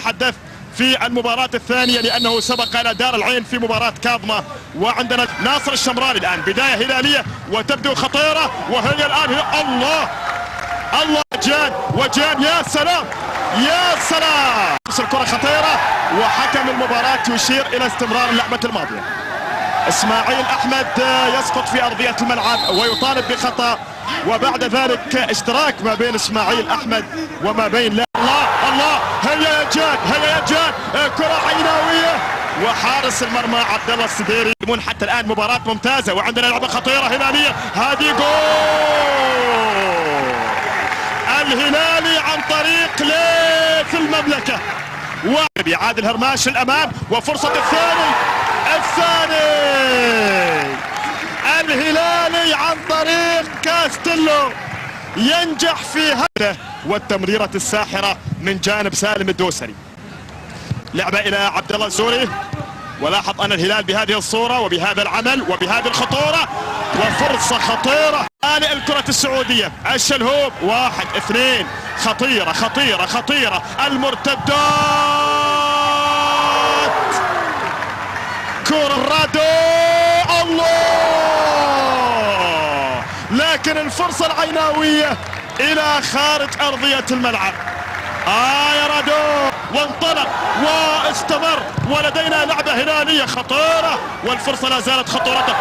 نتحدث في المباراة الثانية لأنه سبق إلى دار العين في مباراة كاظمة. وعندنا ناصر الشمراني الآن، بداية هلالية وتبدو خطيرة، وهي الآن الله وجان يا سلام يا سلام. الكرة خطيرة وحكم المباراة يشير إلى استمرار اللعبة الماضية. اسماعيل احمد يسقط في ارضية الملعب ويطالب بخطأ، وبعد ذلك اشتراك ما بين اسماعيل احمد وما بين الله هيا يا جان كرة عيناوية وحارس المرمى عبد الله السديري. حتى الان مباراة ممتازة، وعندنا لعبة خطيرة هلالية، هذه جول الهلالي عن طريق ليث المملكة. وبيعاد الهرماش الامام وفرصة الثاني الهلالي عن طريق كاستيلو ينجح في هذا، والتمريرة الساحرة من جانب سالم الدوسري. لعبة إلى عبد الله الزوري، ولاحظ أن الهلال بهذه الصورة وبهذا العمل وبهذه الخطورة وفرصة خطيرة. الكرة السعودية الشلهوب 1-2 خطيرة المرتدات، كرة رادو الله، لكن الفرصة العيناوية إلى خارج أرضية الملعب. يا رادو، وانطلق واستمر، ولدينا لعبة هلالية خطيرة والفرصة لا زالت خطورتها.